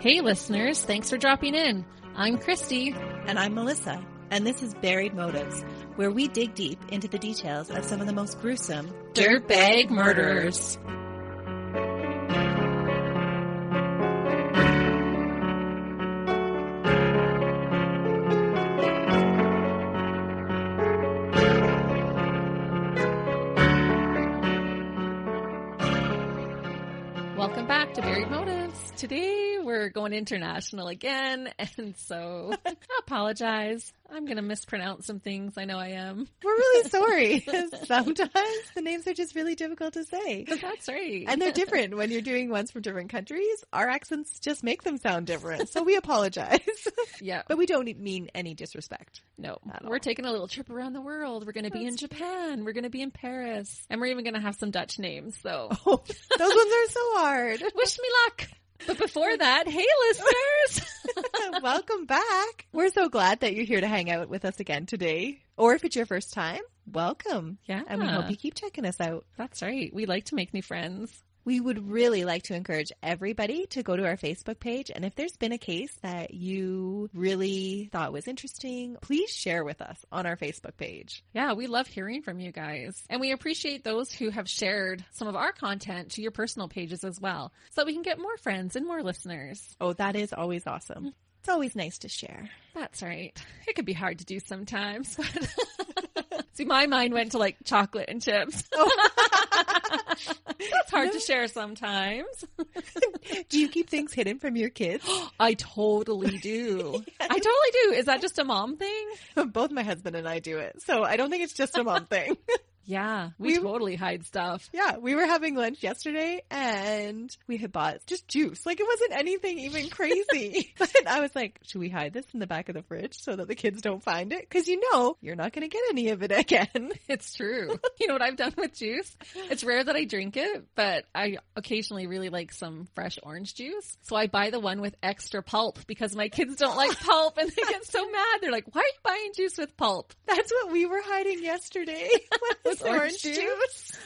Hey listeners, thanks for dropping in. I'm Christy. And I'm Melissa. And this is Buried Motives, where we dig deep into the details of some of the most gruesome dirtbag murderers. Welcome back to Buried Motives. Today we're going international again, and so I apologize. I'm going to mispronounce some things. I know I am. We're really sorry. Sometimes the names are just really difficult to say. That's right. And they're different. When you're doing ones from different countries, our accents just make them sound different. So we apologize. Yeah. But we don't mean any disrespect. No. We're taking a little trip around the world. We're going to be in Japan. We're going to be in Paris. And we're even going to have some Dutch names. So those ones are so hard. Wish me luck. But before that, hey listeners! Welcome back. We're so glad that you're here to hang out with us again today. Or if it's your first time, welcome. Yeah. And we hope you keep checking us out. That's right. We like to make new friends. We would really like to encourage everybody to go to our Facebook page. And if there's been a case that you really thought was interesting, please share with us on our Facebook page. Yeah, we love hearing from you guys. And we appreciate those who have shared some of our content to your personal pages as well, so that we can get more friends and more listeners. Oh, that is always awesome. It's always nice to share. That's right. It could be hard to do sometimes. See, my mind went to like chocolate and chips. Oh. That's hard to share sometimes. Do you keep things hidden from your kids? I totally do. I totally do. Is that just a mom thing? Both my husband and I do it. So I don't think it's just a mom thing. Yeah, we totally hide stuff. Yeah, we were having lunch yesterday and we had bought just juice. Like it wasn't anything even crazy. But I was like, should we hide this in the back of the fridge so that the kids don't find it? Because you know, you're not going to get any of it again. It's true. You know what I've done with juice? It's rare that I drink it, but I occasionally really like some fresh orange juice. So I buy the one with extra pulp because my kids don't like pulp and they get so mad. They're like, why are you buying juice with pulp? That's what we were hiding yesterday. Orange juice.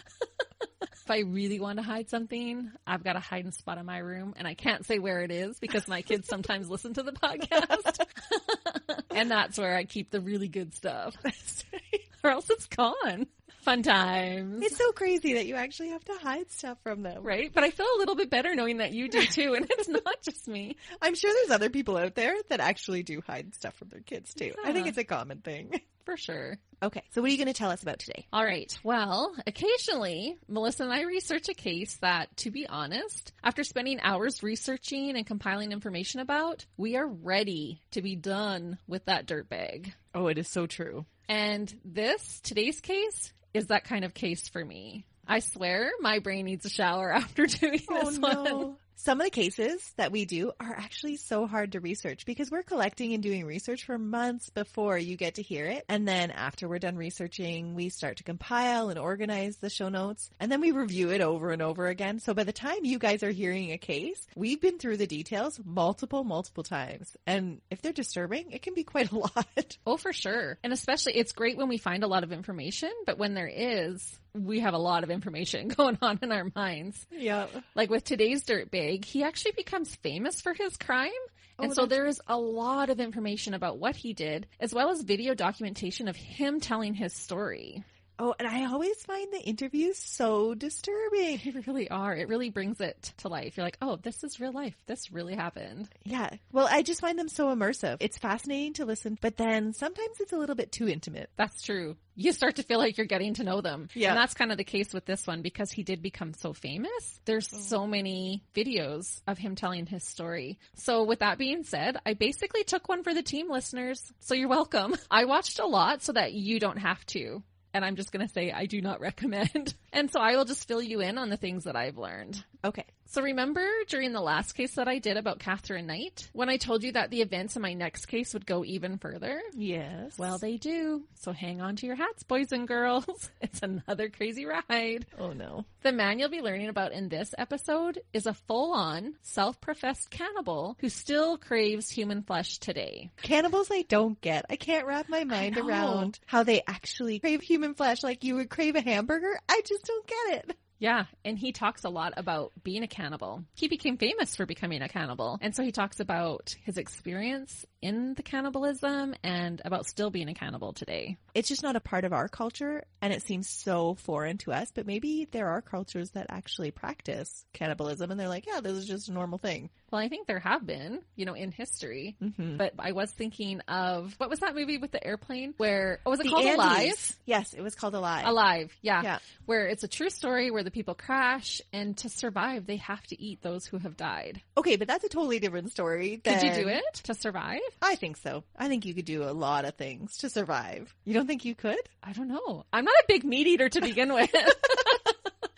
If I really want to hide something, I've got a hiding spot in my room, and I can't say where it is because my kids sometimes listen to the podcast. And that's where I keep the really good stuff. Or else it's gone. Fun times. It's so crazy that you actually have to hide stuff from them. Right? But I feel a little bit better knowing that you do too, and it's not just me. I'm sure there's other people out there that actually do hide stuff from their kids too. Yeah. I think it's a common thing. For sure. Okay, so what are you going to tell us about today? All right. Well, occasionally, Melissa and I research a case that, to be honest, after spending hours researching and compiling information about, we are ready to be done with that dirtbag. Oh, it is so true. And today's case, is that kind of case for me. I swear my brain needs a shower after doing this one. Some of the cases that we do are actually so hard to research because we're collecting and doing research for months before you get to hear it. And then after we're done researching, we start to compile and organize the show notes. And then we review it over and over again. So by the time you guys are hearing a case, we've been through the details multiple times. And if they're disturbing, it can be quite a lot. Oh, for sure. And especially it's great when we find a lot of information, but when there is, we have a lot of information going on in our minds. Yeah. Like with today's dirtbag, he actually becomes famous for his crime. And so there is a lot of information about what he did, as well as video documentation of him telling his story. Oh, and I always find the interviews so disturbing. They really are. It really brings it to life. You're like, oh, this is real life. This really happened. Yeah. Well, I just find them so immersive. It's fascinating to listen, but then sometimes it's a little bit too intimate. That's true. You start to feel like you're getting to know them. Yeah. And that's kind of the case with this one because he did become so famous. There's so many videos of him telling his story. So with that being said, I basically took one for the team, listeners. So you're welcome. I watched a lot so that you don't have to. And I'm just going to say I do not recommend. And so I will just fill you in on the things that I've learned. Okay. So remember during the last case that I did about Catherine Knight, when I told you that the events in my next case would go even further? Yes. Well, they do. So hang on to your hats, boys and girls. It's another crazy ride. Oh, no. The man you'll be learning about in this episode is a full-on, self-professed cannibal who still craves human flesh today. Cannibals I don't get. I can't wrap my mind around how they actually crave human flesh like you would crave a hamburger. I just don't get it. Yeah, and he talks a lot about being a cannibal. He became famous for becoming a cannibal. And so he talks about his experience in the cannibalism and about still being a cannibal today. It's just not a part of our culture, and it seems so foreign to us, but maybe there are cultures that actually practice cannibalism, and they're like, yeah, this is just a normal thing. Well, I think there have been, in history. Mm-hmm. But I was thinking of, what was that movie with the airplane where, was it called Andes. Alive? Yes, it was called Alive. Alive, yeah. Where it's a true story where the people crash, and to survive, they have to eat those who have died. Okay, but that's a totally different story. Could you do it to survive? I think so. I think you could do a lot of things to survive. You don't think you could? I don't know. I'm not a big meat eater to begin with.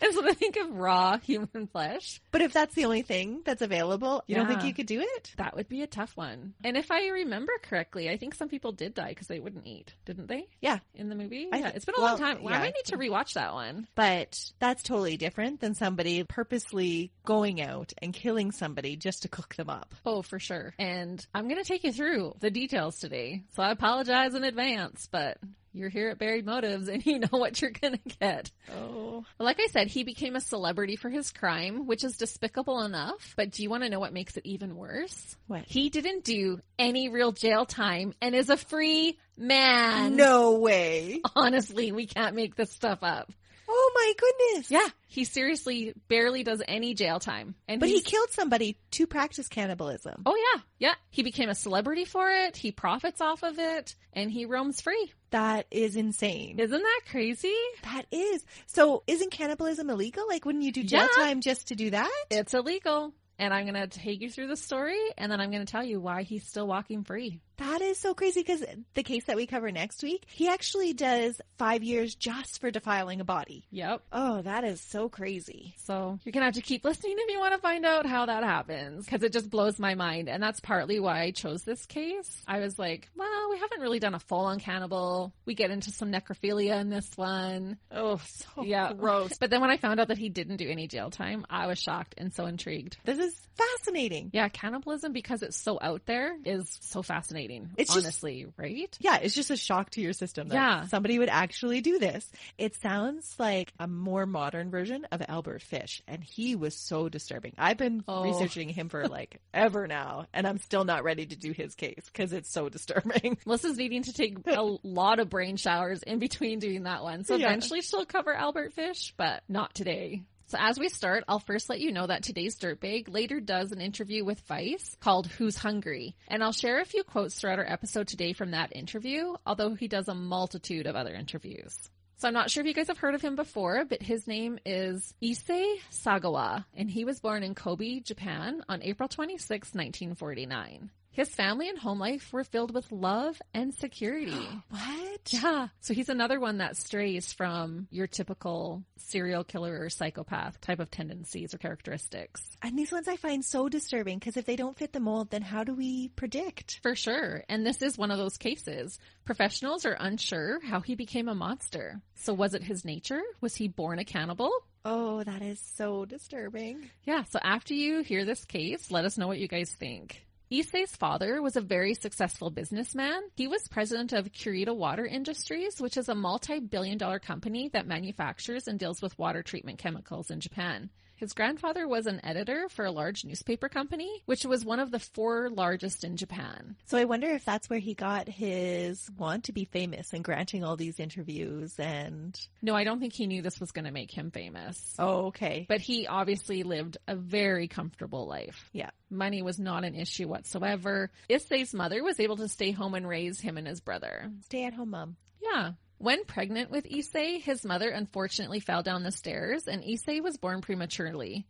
And so I think of raw human flesh. But if that's the only thing that's available, you don't think you could do it? That would be a tough one. And if I remember correctly, I think some people did die because they wouldn't eat, didn't they? Yeah. In the movie? It's been a long time. Well, I might need to rewatch that one. But that's totally different than somebody purposely going out and killing somebody just to cook them up. Oh, for sure. And I'm going to take you through the details today. So I apologize in advance, but you're here at Buried Motives and you know what you're going to get. Oh. Like I said, he became a celebrity for his crime, which is despicable enough. But do you want to know what makes it even worse? What? He didn't do any real jail time and is a free man. No way. Honestly, we can't make this stuff up. Oh my goodness. Yeah. He seriously barely does any jail time. But he killed somebody to practice cannibalism. Oh yeah. Yeah. He became a celebrity for it. He profits off of it and he roams free. That is insane. Isn't that crazy? That is. So isn't cannibalism illegal? Like, wouldn't you do jail time just to do that? It's illegal. And I'm going to take you through the story, and then I'm going to tell you why he's still walking free. That is so crazy, because the case that we cover next week, he actually does 5 years just for defiling a body. Yep. Oh, that is so crazy. So you're going to have to keep listening if you want to find out how that happens, because it just blows my mind. And that's partly why I chose this case. I was like, well, we haven't really done a full-on cannibal. We get into some necrophilia in this one. Oh, so gross. But then when I found out that he didn't do any jail time, I was shocked and so intrigued. This is fascinating. Yeah, cannibalism, because it's so out there, is so fascinating. It's honestly, right? Yeah, it's just a shock to your system that somebody would actually do this. It sounds like a more modern version of Albert Fish, and he was so disturbing. I've been researching him for like ever now, and I'm still not ready to do his case because it's so disturbing. Melissa's needing to take a lot of brain showers in between doing that one. So eventually she'll cover Albert Fish, but not today. So as we start, I'll first let you know that today's Dirtbag later does an interview with Vice called Who's Hungry? And I'll share a few quotes throughout our episode today from that interview, although he does a multitude of other interviews. So I'm not sure if you guys have heard of him before, but his name is Issei Sagawa, and he was born in Kobe, Japan on April 26, 1949. His family and home life were filled with love and security. What? Yeah. So he's another one that strays from your typical serial killer or psychopath type of tendencies or characteristics. And these ones I find so disturbing, because if they don't fit the mold, then how do we predict? For sure. And this is one of those cases. Professionals are unsure how he became a monster. So was it his nature? Was he born a cannibal? Oh, that is so disturbing. Yeah. So after you hear this case, let us know what you guys think. Issei's father was a very successful businessman. He was president of Kurita Water Industries, which is a multi-billion-dollar company that manufactures and deals with water treatment chemicals in Japan. His grandfather was an editor for a large newspaper company, which was one of the 4 largest in Japan. So I wonder if that's where he got his want to be famous and granting all these interviews and... No, I don't think he knew this was going to make him famous. Oh, okay. But he obviously lived a very comfortable life. Yeah. Money was not an issue whatsoever. Issei's mother was able to stay home and raise him and his brother. Stay-at-home mom. Yeah. When pregnant with Issei, his mother unfortunately fell down the stairs, and Issei was born prematurely.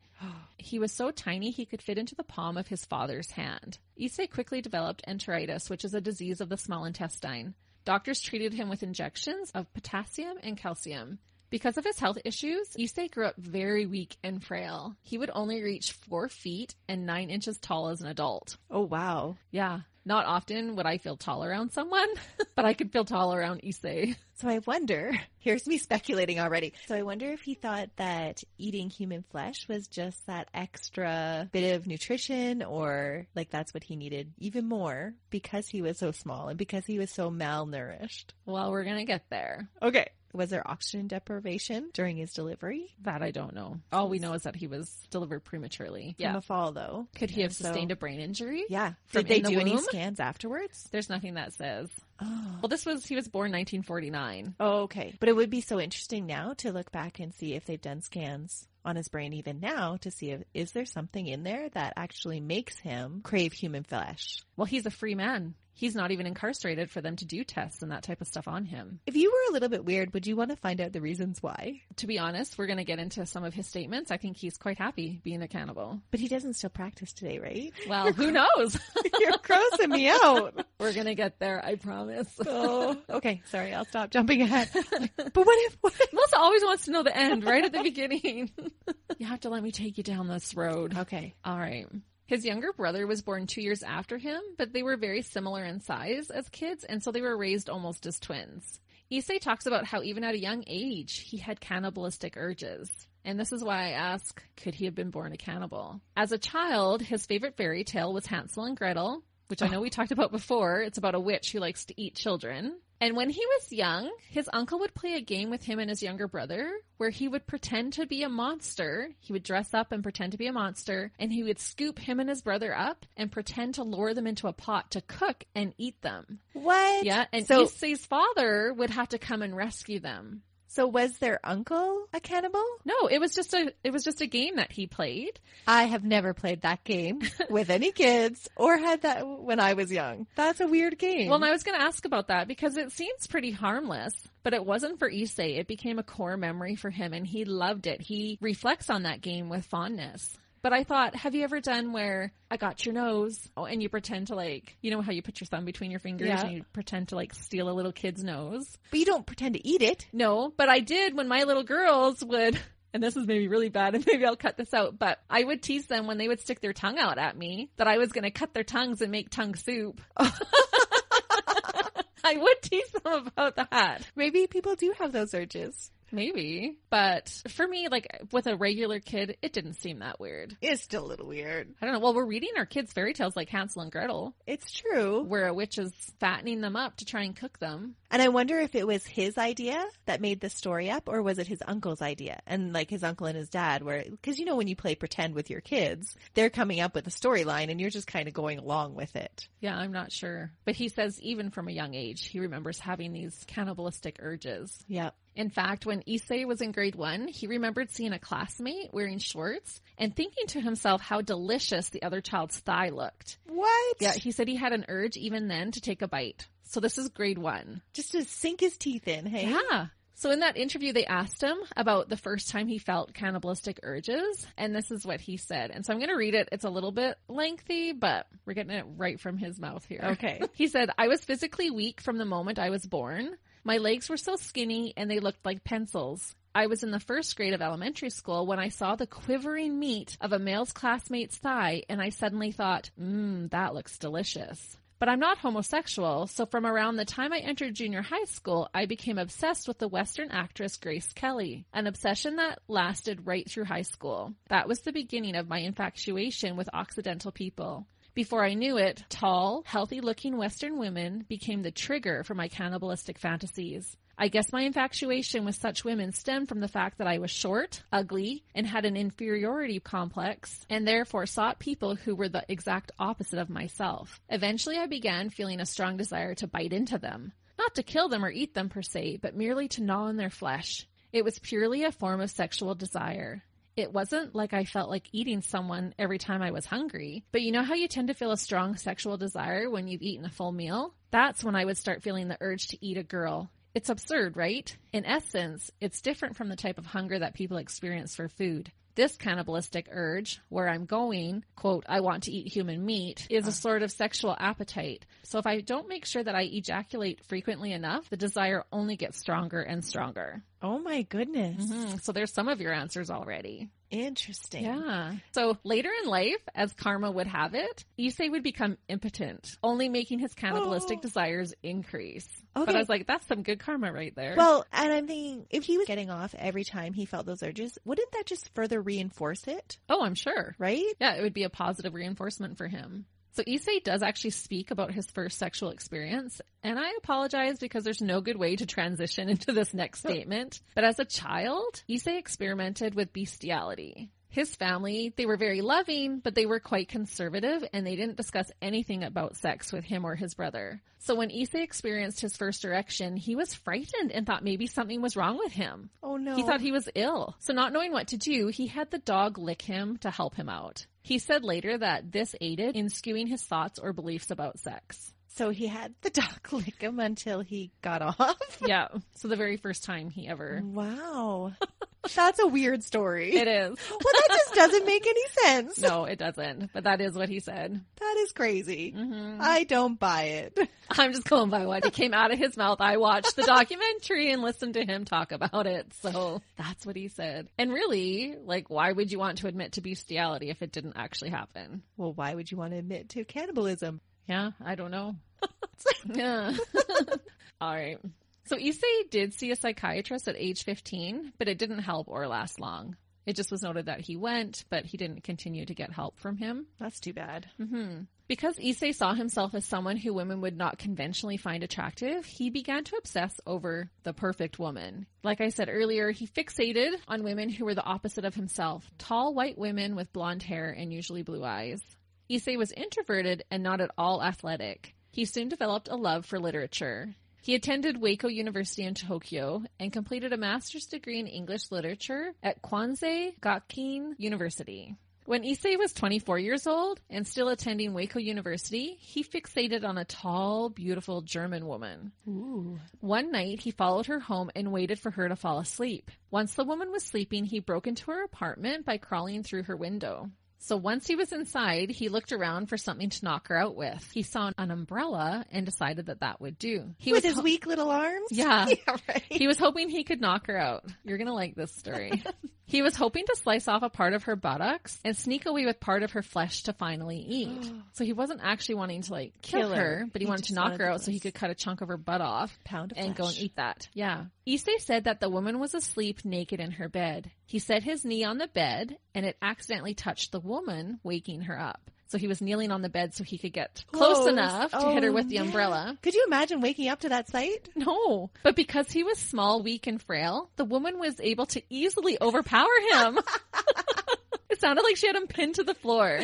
He was so tiny he could fit into the palm of his father's hand. Issei quickly developed enteritis, which is a disease of the small intestine. Doctors treated him with injections of potassium and calcium. Because of his health issues, Issei grew up very weak and frail. He would only reach 4 feet and 9 inches tall as an adult. Oh, wow. Yeah. Not often would I feel tall around someone, but I could feel tall around Issei. So I wonder, here's me speculating already. So I wonder if he thought that eating human flesh was just that extra bit of nutrition, or like that's what he needed even more because he was so small and because he was so malnourished. Well, we're going to get there. Okay. Was there oxygen deprivation during his delivery? That I don't know. All we know is that he was delivered prematurely. From a fall, though. Could he have sustained a brain injury? Yeah. From Did they in the do any womb? scans afterwards? There's nothing that says. Oh. Well, he was born 1949. Oh, okay. But it would be so interesting now to look back and see if they've done scans on his brain even now to see if is there something in there that actually makes him crave human flesh. Well, he's a free man. He's not even incarcerated for them to do tests and that type of stuff on him. If you were a little bit weird, would you want to find out the reasons why? To be honest, we're going to get into some of his statements. I think he's quite happy being a cannibal. But he doesn't still practice today, right? Well, who knows? You're grossing me out. We're going to get there, I promise. Oh, okay. Sorry, I'll stop jumping ahead. But what if... Melissa always wants to know the end right at the beginning. You have to let me take you down this road. Okay. All right. His younger brother was born 2 years after him, but they were very similar in size as kids, and so they were raised almost as twins. Issei talks about how even at a young age, he had cannibalistic urges. And this is why I ask, could he have been born a cannibal? As a child, his favorite fairy tale was Hansel and Gretel, which I know we talked about before. It's about a witch who likes to eat children. And when he was young, his uncle would play a game with him and his younger brother where he would pretend to be a monster. He would dress up and pretend to be a monster, and he would scoop him and his brother up and pretend to lure them into a pot to cook and eat them. What? Yeah, and Issei's father would have to come and rescue them. So was their uncle a cannibal? No, it was just a game that he played. I have never played that game with any kids or had that when I was young. That's a weird game. Well, and I was going to ask about that because it seems pretty harmless, but it wasn't for Issei. It became a core memory for him and he loved it. He reflects on that game with fondness. But I thought, have you ever done where I got your nose and you pretend to like, you know how you put your thumb between your fingers and you pretend to like steal a little kid's nose? But you don't pretend to eat it. No, but I did when my little girls would, and this is maybe really bad and maybe I'll cut this out, but I would tease them when they would stick their tongue out at me that I was going to cut their tongues and make tongue soup. I would tease them about that. Maybe people do have those urges. Maybe. But for me, like with a regular kid, it didn't seem that weird. It's still a little weird. I don't know. Well, we're reading our kids fairy tales like Hansel and Gretel. It's true. Where a witch is fattening them up to try and cook them. And I wonder if it was his idea that made the story up or was it his uncle's idea? And like his uncle and his dad were, because you know when you play pretend with your kids, they're coming up with a storyline and you're just kind of going along with it. Yeah, I'm not sure. But he says even from a young age, he remembers having these cannibalistic urges. Yeah. In fact, when Issei was in grade 1, he remembered seeing a classmate wearing shorts and thinking to himself how delicious the other child's thigh looked. What? Yeah, he said he had an urge even then to take a bite. So this is grade 1. Just to sink his teeth in, hey? Yeah. So in that interview, they asked him about the first time he felt cannibalistic urges, and this is what he said. And so I'm going to read it. It's a little bit lengthy, but we're getting it right from his mouth here. Okay. He said, I was physically weak from the moment I was born. My legs were so skinny and they looked like pencils. I was in the first grade of elementary school when I saw the quivering meat of a male's classmate's thigh, and I suddenly thought, that looks delicious. But I'm not homosexual, so from around the time I entered junior high school, I became obsessed with the Western actress Grace Kelly, an obsession that lasted right through high school. That was the beginning of my infatuation with Occidental people. Before I knew it, tall, healthy-looking Western women became the trigger for my cannibalistic fantasies. I guess my infatuation with such women stemmed from the fact that I was short, ugly, and had an inferiority complex, and therefore sought people who were the exact opposite of myself. Eventually, I began feeling a strong desire to bite into them. Not to kill them or eat them per se, but merely to gnaw on their flesh. It was purely a form of sexual desire. It wasn't like I felt like eating someone every time I was hungry, but you know how you tend to feel a strong sexual desire when you've eaten a full meal? That's when I would start feeling the urge to eat a girl. It's absurd, right? In essence, it's different from the type of hunger that people experience for food. This cannibalistic urge, where I'm going, quote, I want to eat human meat, is a sort of sexual appetite. So if I don't make sure that I ejaculate frequently enough, the desire only gets stronger and stronger. Oh my goodness. Mm-hmm. So there's some of your answers already. Interesting. Yeah. So later in life, as karma would have it, Issei would become impotent, only making his cannibalistic desires increase. Okay. But I was like, that's some good karma right there. Well, and I'm thinking, if he was getting off every time he felt those urges, wouldn't that just further reinforce it? Oh, I'm sure. Right? Yeah, it would be a positive reinforcement for him. So Issei does actually speak about his first sexual experience, and I apologize because there's no good way to transition into this next statement. But as a child, Issei experimented with bestiality. His family, they were very loving, but they were quite conservative, and they didn't discuss anything about sex with him or his brother. So when Issei experienced his first erection, he was frightened and thought maybe something was wrong with him. Oh no. He thought he was ill. So not knowing what to do, he had the dog lick him to help him out. He said later that this aided in skewing his thoughts or beliefs about sex. So he had the dog lick him until he got off? Yeah. So the very first time he ever... Wow. That's a weird story. It is. Well, that just doesn't make any sense. No, it doesn't. But that is what he said. That is crazy. Mm-hmm. I don't buy it. I'm just going by what came out of his mouth. I watched the documentary and listened to him talk about it. So that's what he said. And really, like, why would you want to admit to bestiality if it didn't actually happen? Well, why would you want to admit to cannibalism? Yeah, I don't know. Yeah. All right. So Issei did see a psychiatrist at age 15, but it didn't help or last long. It just was noted that he went, but he didn't continue to get help from him. That's too bad. Mm-hmm. Because Issei saw himself as someone who women would not conventionally find attractive, he began to obsess over the perfect woman. Like I said earlier, he fixated on women who were the opposite of himself, tall white women with blonde hair and usually blue eyes. Issei was introverted and not at all athletic. He soon developed a love for literature. He attended Waco University in Tokyo and completed a master's degree in English literature at Kwansei Gakuin University. When Issei was 24 years old and still attending Waco University, he fixated on a tall, beautiful German woman. Ooh. One night, he followed her home and waited for her to fall asleep. Once the woman was sleeping, he broke into her apartment by crawling through her window. So once he was inside, he looked around for something to knock her out with. He saw an umbrella and decided that that would do. With his weak little arms? Yeah. Yeah, right. He was hoping he could knock her out. You're going to like this story. He was hoping to slice off a part of her buttocks and sneak away with part of her flesh to finally eat. So he wasn't actually wanting to like kill her, but he wanted to knock her out so he could cut a chunk of her butt off and go and eat that. Yeah. Issei said that the woman was asleep naked in her bed. He set his knee on the bed and it accidentally touched the woman, waking her up. So he was kneeling on the bed so he could get close enough to hit her with the umbrella. Could you imagine waking up to that sight? No. But because he was small, weak, and frail, the woman was able to easily overpower him. It sounded like she had him pinned to the floor.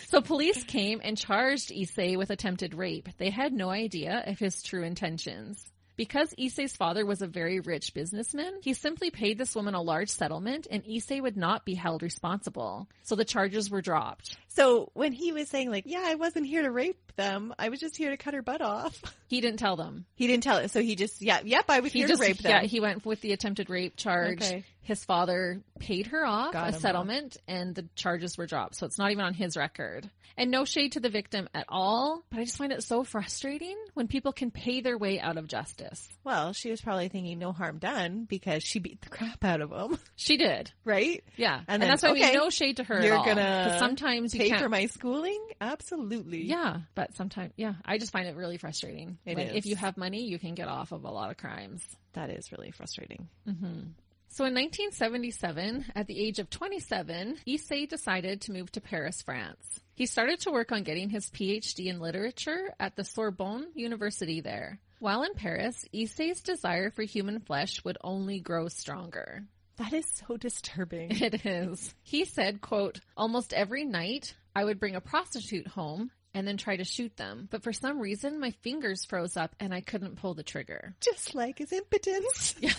So police came and charged Issei with attempted rape. They had no idea of his true intentions. Because Issei's father was a very rich businessman, he simply paid this woman a large settlement and Issei would not be held responsible. So the charges were dropped. So when he was saying like, yeah, I wasn't here to rape them, I was just here to cut her butt off. He didn't tell them. He didn't tell it. So he just, I was here to rape them. Yeah, he went with the attempted rape charge. Okay. His father paid her off a settlement and the charges were dropped. So it's not even on his record. And no shade to the victim at all. But I just find it so frustrating when people can pay their way out of justice. Well, she was probably thinking no harm done because she beat the crap out of him. She did. Right? Yeah. And that's why I mean no shade to her at all. You're gonna sometimes you pay can't... for my schooling? Absolutely. Yeah. But sometimes, I just find it really frustrating. It is. If you have money, you can get off of a lot of crimes. That is really frustrating. Mm-hmm. So in 1977, at the age of 27, Issei decided to move to Paris, France. He started to work on getting his PhD in literature at the Sorbonne University there. While in Paris, Issei's desire for human flesh would only grow stronger. That is so disturbing. It is. He said, quote, "Almost every night I would bring a prostitute home and then try to shoot them. But for some reason, my fingers froze up and I couldn't pull the trigger." Just like his impotence. Yeah.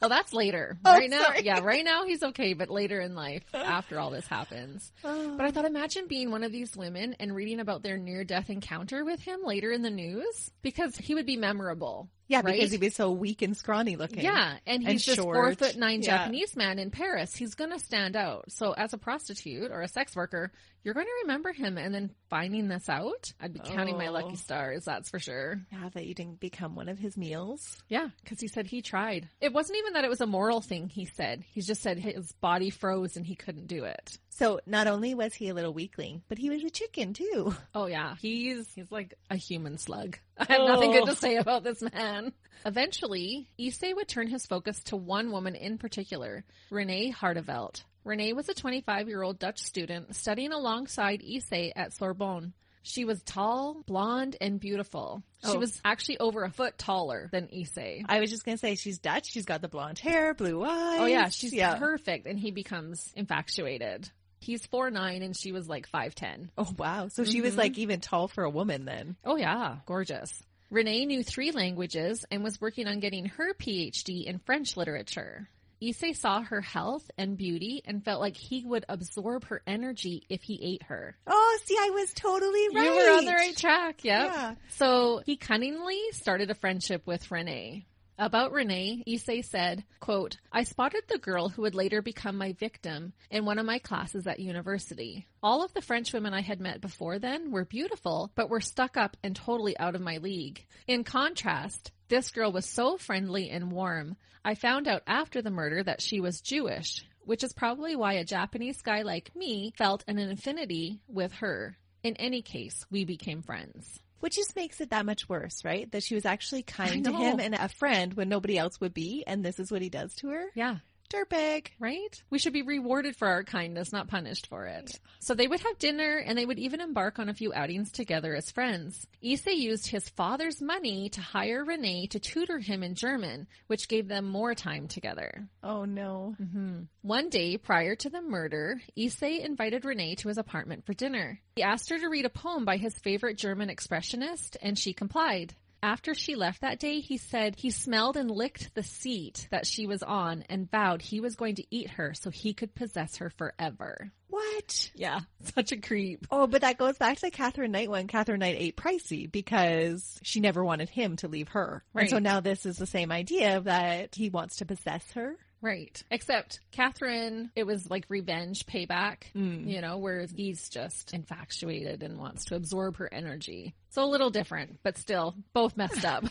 Well, that's later. Sorry. Right now he's okay, but later in life, after all this happens. But I thought, imagine being one of these women and reading about their near-death encounter with him later in the news, because he would be memorable. Yeah, right? because he was so weak and scrawny looking. Yeah, and he's this short. 4'9" Japanese man in Paris. He's going to stand out. So as a prostitute or a sex worker, you're going to remember him. And then finding this out, I'd be counting my lucky stars, that's for sure. Yeah, that you didn't become one of his meals. Yeah, because he said he tried. It wasn't even that it was a moral thing, he said. He just said his body froze and he couldn't do it. So not only was he a little weakling, but he was a chicken too. Oh yeah, he's like a human slug. I have nothing good to say about this man. Eventually, Issei would turn his focus to one woman in particular, Renee Hartevelt. Renee was a 25-year-old Dutch student studying alongside Issei at Sorbonne. She was tall, blonde, and beautiful. She was actually over a foot taller than Issei. I was just going to say, she's Dutch. She's got the blonde hair, blue eyes. Oh yeah, she's perfect. And he becomes infatuated. He's 4'9" and she was like 5'10". Oh wow. So she was like even tall for a woman then. Oh yeah, gorgeous. Renee knew 3 languages and was working on getting her PhD in French literature. Issei saw her health and beauty and felt like he would absorb her energy if he ate her. Oh, see, I was totally right. You were on the right track, yep. Yeah. So he cunningly started a friendship with Renee. About Renee, Issei said, quote, I spotted the girl who would later become my victim in one of my classes at university. All of the French women I had met before then were beautiful, but were stuck up and totally out of my league. In contrast, this girl was so friendly and warm. I found out after the murder that she was Jewish, which is probably why a Japanese guy like me felt an affinity with her. In any case, we became friends. Which just makes it that much worse, right? That she was actually kind to him and a friend when nobody else would be, and this is what he does to her? Yeah. Dirtbag. Right? We should be rewarded for our kindness, not punished for it. Yeah. So they would have dinner, and they would even embark on a few outings together as friends. Issei used his father's money to hire Renee to tutor him in German, which gave them more time together. Oh, no. Mm-hmm. One day prior to the murder, Issei invited Renee to his apartment for dinner. He asked her to read a poem by his favorite German expressionist, and she complied. After she left that day, he said he smelled and licked the seat that she was on and vowed he was going to eat her so he could possess her forever. What? Yeah, such a creep. Oh, but that goes back to the Catherine Knight one. Catherine Knight ate pricey because she never wanted him to leave her. Right. And so now this is the same idea that he wants to possess her. Right. Except Catherine, it was like revenge, payback, you know, whereas he's just infatuated and wants to absorb her energy. So a little different, but still both messed up.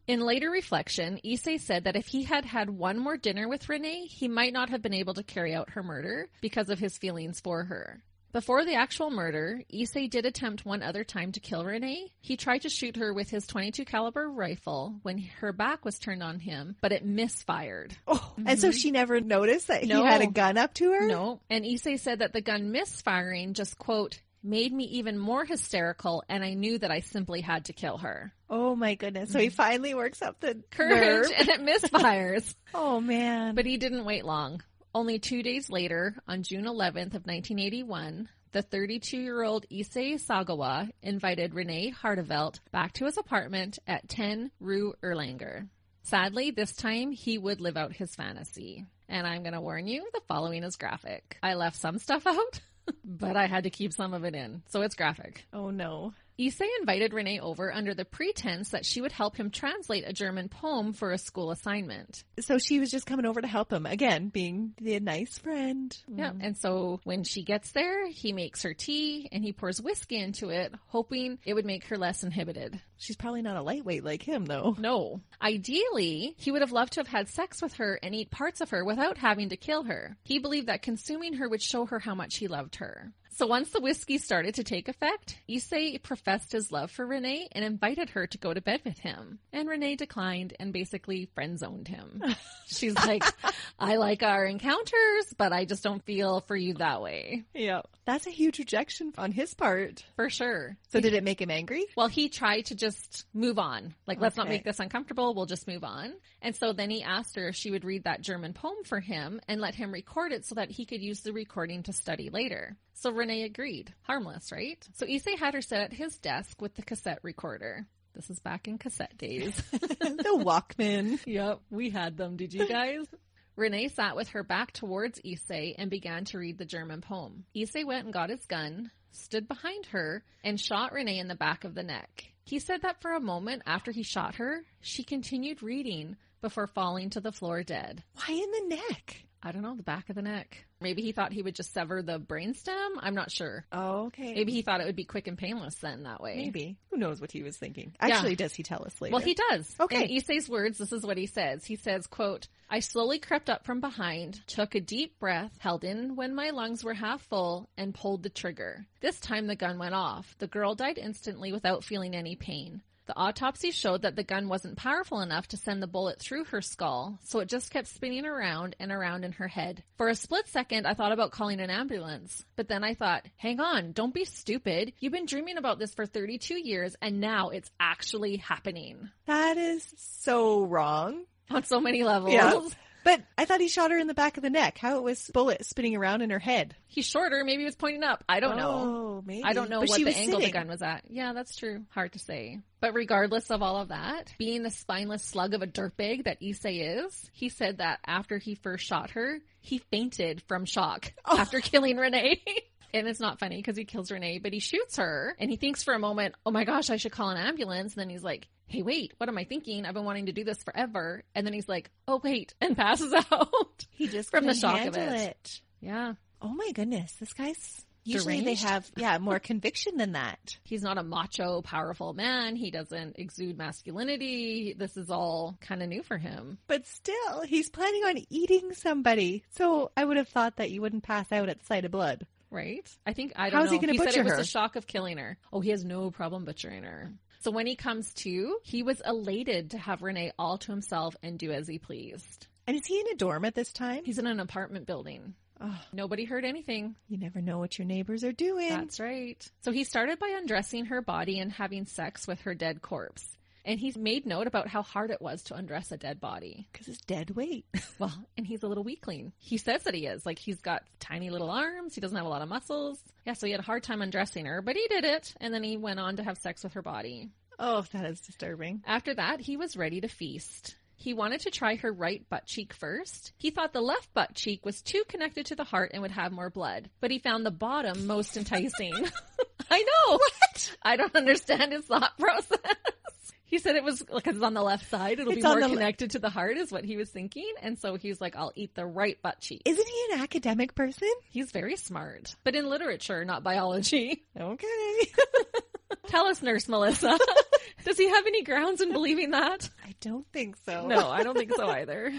In later reflection, Issei said that if he had had one more dinner with Renee, he might not have been able to carry out her murder because of his feelings for her. Before the actual murder, Issei did attempt one other time to kill Renee. He tried to shoot her with his .22 caliber rifle when her back was turned on him, but it misfired. Oh, and so she never noticed that he had a gun up to her? No. And Issei said that the gun misfiring just, quote, made me even more hysterical, and I knew that I simply had to kill her. Oh my goodness. So he finally works up the courage and it misfires. Oh man. But he didn't wait long. Only 2 days later, on June 11th of 1981, the 32-year-old Issei Sagawa invited Renee Hartevelt back to his apartment at 10 Rue Erlanger. Sadly, this time he would live out his fantasy. And I'm going to warn you, the following is graphic. I left some stuff out, but I had to keep some of it in. So it's graphic. Oh no. Issei invited Renee over under the pretense that she would help him translate a German poem for a school assignment. So she was just coming over to help him, again, being the nice friend. Yeah, and so when she gets there, he makes her tea and he pours whiskey into it, hoping it would make her less inhibited. She's probably not a lightweight like him, though. No. Ideally, he would have loved to have had sex with her and eat parts of her without having to kill her. He believed that consuming her would show her how much he loved her. So once the whiskey started to take effect, Issei professed his love for Renee and invited her to go to bed with him. And Renee declined and basically friend-zoned him. She's like, I like our encounters, but I just don't feel for you that way. Yeah. That's a huge rejection on his part. For sure. So did it make him angry? Well, he tried to just move on. Like, let's not make this uncomfortable. We'll just move on. And so then he asked her if she would read that German poem for him and let him record it so that he could use the recording to study later. So Renee agreed. Harmless, right? So Issei had her sit at his desk with the cassette recorder. This is back in cassette days. The Walkman. Yep, we had them. Did you guys? Renee sat with her back towards Issei and began to read the German poem. Issei went and got his gun, stood behind her, and shot Renee in the back of the neck. He said that for a moment after he shot her, she continued reading before falling to the floor dead. Why in the neck? I don't know, the back of the neck. Maybe he thought he would just sever the brainstem. I'm not sure. Oh, okay. Maybe he thought it would be quick and painless then that way. Maybe. Who knows what he was thinking? Actually, does he tell us later? Well, he does. Okay. In Issei's words, this is what he says. He says, quote, I slowly crept up from behind, took a deep breath, held in when my lungs were half full, and pulled the trigger. This time the gun went off. The girl died instantly without feeling any pain. The autopsy showed that the gun wasn't powerful enough to send the bullet through her skull, so it just kept spinning around and around in her head. For a split second, I thought about calling an ambulance, but then I thought, hang on, don't be stupid. You've been dreaming about this for 32 years, and now it's actually happening. That is so wrong. On so many levels. Yeah. But I thought he shot her in the back of the neck. How it was bullet spinning around in her head. He's shorter. Maybe he was pointing up. I don't know. Oh, maybe. I don't know But what she the was angle sitting. the gun was at. Yeah, that's true. Hard to say. But regardless of all of that, being the spineless slug of a dirtbag that Issei is, he said that after he first shot her, he fainted from shock after killing Renee. And it's not funny because he kills Renee, but he shoots her and he thinks for a moment, oh my gosh, I should call an ambulance. And then he's like, hey, wait, what am I thinking? I've been wanting to do this forever. And then he's like, oh, wait, and passes out. He just from the couldn't shock of handle it. Yeah. Oh my goodness. This guy's usually Deranged? they have, more conviction than that. He's not a macho, powerful man. He doesn't exude masculinity. This is all kind of new for him. But still, he's planning on eating somebody. So I would have thought that you wouldn't pass out at the sight of blood. Right? I don't know. How's he going to said butcher it was her? the shock of killing her. Oh, he has no problem butchering her. So when he comes to, he was elated to have Renee all to himself and do as he pleased. And is he in a dorm at this time? He's in an apartment building. Oh, Nobody heard anything. you never know what your neighbors are doing. That's right. So he started by undressing her body and having sex with her dead corpse. And he's made note about how hard it was to undress a dead body. Because it's dead weight. Well, and he's a little weakling. He says that he is. Like, he's got tiny little arms. He doesn't have a lot of muscles. Yeah, so he had a hard time undressing her, but he did it. And then he went on to have sex with her body. Oh, that is disturbing. After that, he was ready to feast. He wanted to try her right butt cheek first. He thought the left butt cheek was too connected to the heart and would have more blood. But he found the bottom most enticing. I know. What? I don't understand his thought process. He said it was because it's on the left side. It'll be more connected to the heart is what he was thinking. And so he was like, I'll eat the right butt cheek. Isn't he an academic person? He's very smart, but in literature, not biology. Okay. Tell us, Nurse Melissa. Does he have any grounds in believing that? I don't think so. No, I don't think so either.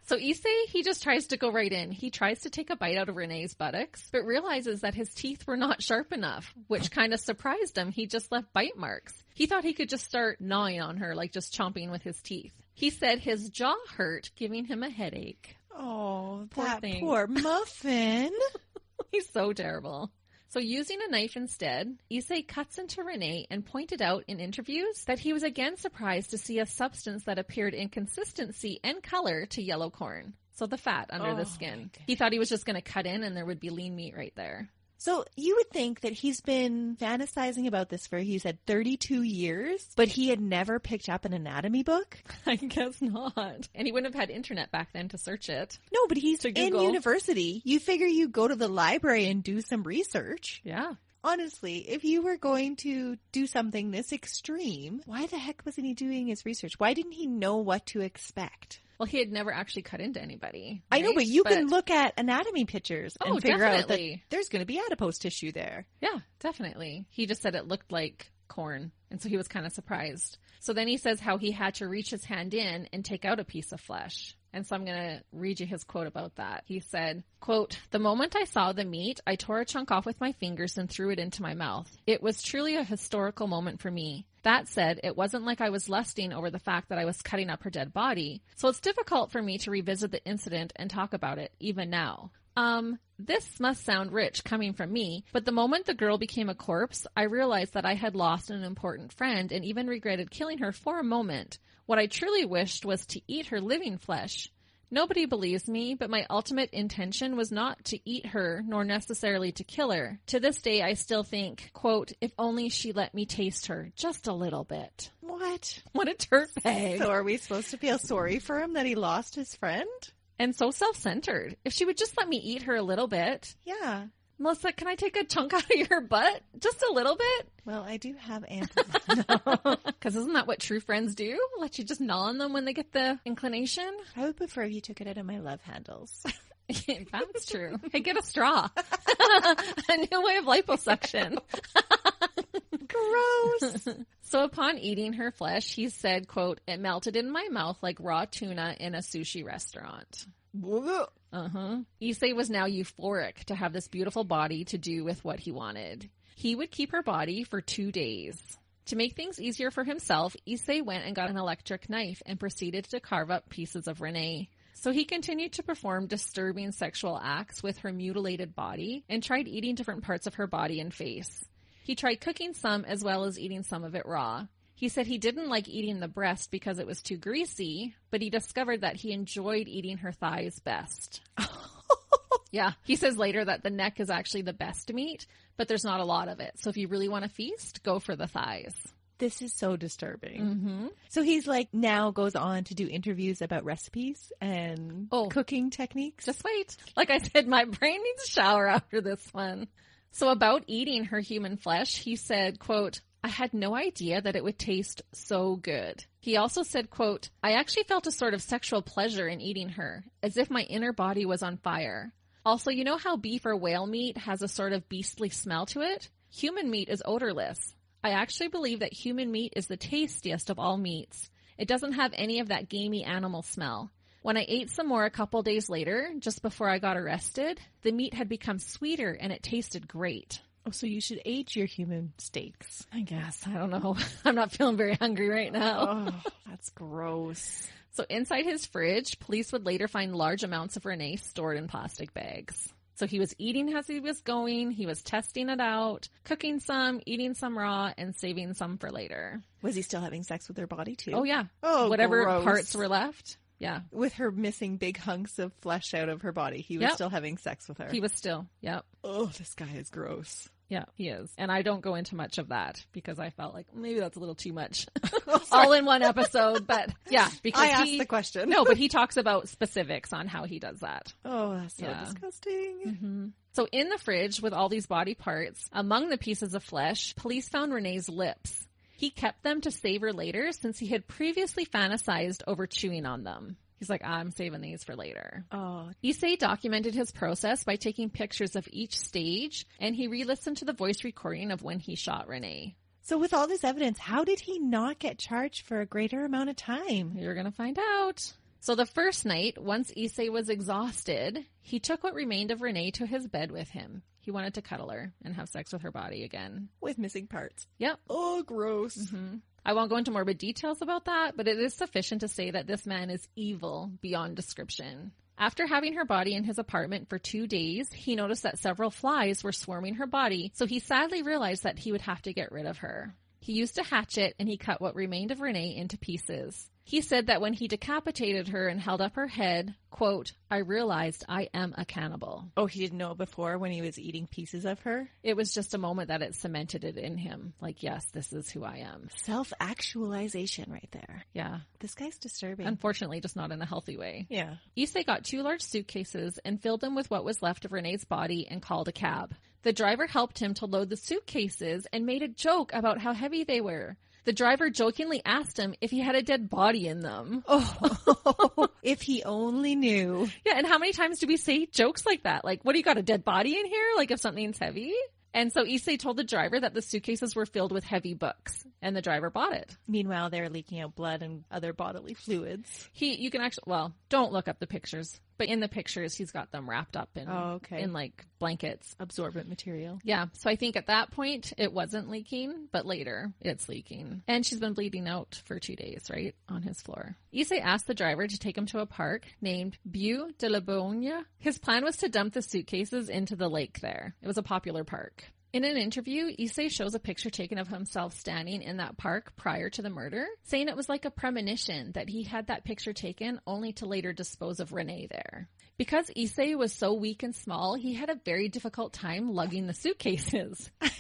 So Issei, he just tries to go right in. He tries to take a bite out of Renee's buttocks, but realizes that his teeth were not sharp enough, which kind of surprised him. He just left bite marks. He thought he could just start gnawing on her, like just chomping with his teeth. He said his jaw hurt, giving him a headache. Oh, Poor that thing. poor muffin. He's so terrible. So using a knife instead, Issei cuts into Renee and pointed out in interviews that he was again surprised to see a substance that appeared in consistency and color to yellow corn. So the fat under the skin. He thought he was just going to cut in and there would be lean meat right there. So you would think that he's been fantasizing about this for, he said, 32 years, but he had never picked up an anatomy book? I guess not. And he wouldn't have had internet back then to search it. No, but he's To in Google. university. You figure you go to the library and do some research. Yeah. Honestly, if you were going to do something this extreme, why the heck wasn't he doing his research? Why didn't he know what to expect? Well, he had never actually cut into anybody. I know, right? but you can look at anatomy pictures and Oh, figure out that definitely. there's going to be adipose tissue there. Yeah, definitely. He just said it looked like corn, and so he was kind of surprised. So then he says how he had to reach his hand in and take out a piece of flesh. And so I'm going to read you his quote about that. He said, quote, "The moment I saw the meat, I tore a chunk off with my fingers and threw it into my mouth. It was truly a historical moment for me. That said, it wasn't like I was lusting over the fact that I was cutting up her dead body. So it's difficult for me to revisit the incident and talk about it, even now. This must sound rich coming from me, but the moment the girl became a corpse, I realized that I had lost an important friend and even regretted killing her for a moment. What I truly wished was to eat her living flesh. Nobody believes me, but my ultimate intention was not to eat her, nor necessarily to kill her. To this day, I still think, quote, if only she let me taste her just a little bit." What? What a dirtbag. So are we supposed to feel sorry for him that he lost his friend? And so self-centered. If she would just let me eat her a little bit. Yeah. Melissa, can I take a chunk out of your butt? Just a little bit? Well, I do have ample. Because isn't that what true friends do? Let you just gnaw on them when they get the inclination? I would prefer if you took it out of my love handles. That's true. Hey, get a straw. A new way of liposuction. Gross. So upon eating her flesh, he said, quote, "It melted in my mouth like raw tuna in a sushi restaurant." Issei was now euphoric to have this beautiful body to do with what he wanted. He would keep her body for 2 days. To make things easier for himself, Issei went and got an electric knife and proceeded to carve up pieces of Renee. So he continued to perform disturbing sexual acts with her mutilated body and tried eating different parts of her body and face. He tried cooking some as well as eating some of it raw. He said he didn't like eating the breast because it was too greasy, but he discovered that he enjoyed eating her thighs best. Yeah, he says later that the neck is actually the best meat, but there's not a lot of it. So if you really want to feast, go for the thighs. This is so disturbing. Mm-hmm. So he's like now goes on to do interviews about recipes and cooking techniques. Just wait. Like I said, my brain needs a shower after this one. So about eating her human flesh, he said, quote, I had no idea that it would taste so good. He also said, quote, I actually felt a sort of sexual pleasure in eating her, as if my inner body was on fire. Also, you know how beef or whale meat has a sort of beastly smell to it? Human meat is odorless. I actually believe that human meat is the tastiest of all meats. It doesn't have any of that gamey animal smell. When I ate some more a couple days later, just before I got arrested, the meat had become sweeter and it tasted great. Oh, so you should age your human steaks. I guess. I don't know. I'm not feeling very hungry right now. Oh, that's gross. So inside his fridge, police would later find large amounts of Renee stored in plastic bags. So he was eating as he was going, he was testing it out, cooking some, eating some raw, and saving some for later. Was he still having sex with her body too? Oh, yeah. Oh, whatever gross. parts were left. Yeah. With her missing big hunks of flesh out of her body, he was still having sex with her. He was still, yep. Oh, this guy is gross. Yeah, he is. And I don't go into much of that because I felt like maybe that's a little too much all in one episode. But yeah, because I asked the question. No, but he talks about specifics on how he does that. Oh, that's so disgusting. Mm-hmm. So in the fridge with all these body parts, among the pieces of flesh, police found Renee's lips. He kept them to savor later since he had previously fantasized over chewing on them. He's like, I'm saving these for later. Oh. Issei documented his process by taking pictures of each stage, and he re-listened to the voice recording of when he shot Renee. So with all this evidence, how did he not get charged for a greater amount of time? You're going to find out. So the first night, once Issei was exhausted, he took what remained of Renee to his bed with him. He wanted to cuddle her and have sex with her body again. With missing parts. Yep. Oh, gross. Mm-hmm. I won't go into morbid details about that, but it is sufficient to say that this man is evil beyond description. After having her body in his apartment for 2 days, he noticed that several flies were swarming her body, so he sadly realized that he would have to get rid of her. He used a hatchet and he cut what remained of Renee into pieces. He said that when he decapitated her and held up her head, quote, I realized I am a cannibal. Oh, he didn't know it before when he was eating pieces of her? It was just a moment that it cemented it in him. Like, yes, this is who I am. Self-actualization right there. Yeah. This guy's disturbing. Unfortunately, just not in a healthy way. Yeah. Issei got 2 large suitcases and filled them with what was left of Renee's body and called a cab. The driver helped him to load the suitcases and made a joke about how heavy they were. The driver jokingly asked him if he had a dead body in them. Oh, if he only knew. Yeah, and how many times do we say jokes like that? Like, what do you got, a dead body in here? Like, if something's heavy? And so Issei told the driver that the suitcases were filled with heavy books, and the driver bought it. Meanwhile, they're leaking out blood and other bodily fluids. You can actually, well, don't look up the pictures, but in the pictures, he's got them wrapped up in, in like blankets. Absorbent material. Yeah. So I think at that point, it wasn't leaking, but later it's leaking. And she's been bleeding out for 2 days, right, on his floor. Issei asked the driver to take him to a park named Butte de la Bogne. His plan was to dump the suitcases into the lake there. It was a popular park. In an interview, Issei shows a picture taken of himself standing in that park prior to the murder, saying it was like a premonition that he had that picture taken only to later dispose of Renee there. Because Issei was so weak and small, he had a very difficult time lugging the suitcases. I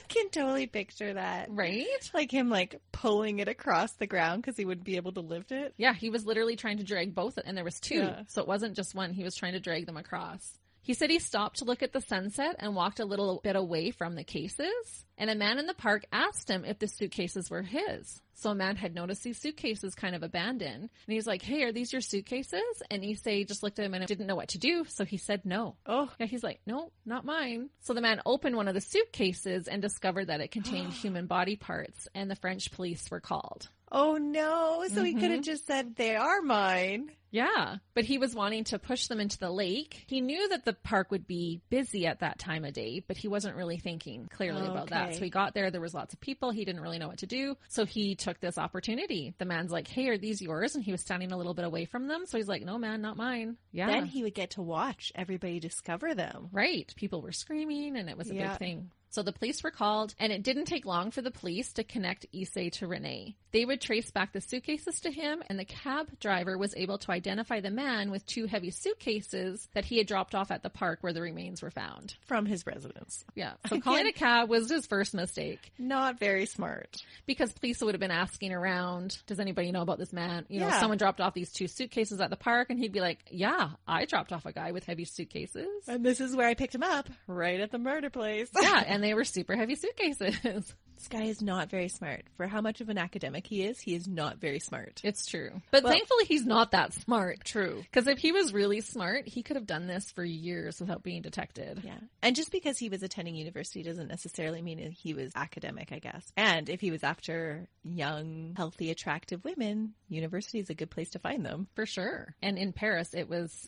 can totally picture that. Right? Like him like pulling it across the ground because he wouldn't be able to lift it. Yeah, he was literally trying to drag both, and there was 2. So it wasn't just one. He was trying to drag them across. He said he stopped to look at the sunset and walked a little bit away from the cases. And a man in the park asked him if the suitcases were his. So a man had noticed these suitcases kind of abandoned. And he's like, hey, are these your suitcases? And Issei just looked at him and didn't know what to do. So he said no. Oh. Yeah, he's like, no, not mine. So the man opened one of the suitcases and discovered that it contained human body parts. And the French police were called. Oh no. So he could have just said, they are mine. Yeah, but he was wanting to push them into the lake. He knew that the park would be busy at that time of day, but he wasn't really thinking clearly about that. So he got there was lots of people. He didn't really know what to do. So he took this opportunity. The man's like, hey, are these yours? And he was standing a little bit away from them. So he's like, no, man, not mine. Yeah. Then he would get to watch everybody discover them. Right. People were screaming and it was a big thing. So the police were called, and it didn't take long for the police to connect Issei to Renee. They would trace back the suitcases to him, and the cab driver was able to identify the man with 2 heavy suitcases that he had dropped off at the park where the remains were found. From his residence. Yeah. So calling a cab was his first mistake. Not very smart. Because police would have been asking around, does anybody know about this man? You know, someone dropped off these 2 suitcases at the park, and he'd be like, yeah, I dropped off a guy with heavy suitcases. And this is where I picked him up, right at the murder place. Yeah, and they were super heavy suitcases. This guy is not very smart. For how much of an academic he is not very smart. It's true. But thankfully, he's not that smart. True. Because if he was really smart, he could have done this for years without being detected. Yeah. And just because he was attending university doesn't necessarily mean that he was academic, I guess. And if he was after young, healthy, attractive women, university is a good place to find them. For sure. And in Paris,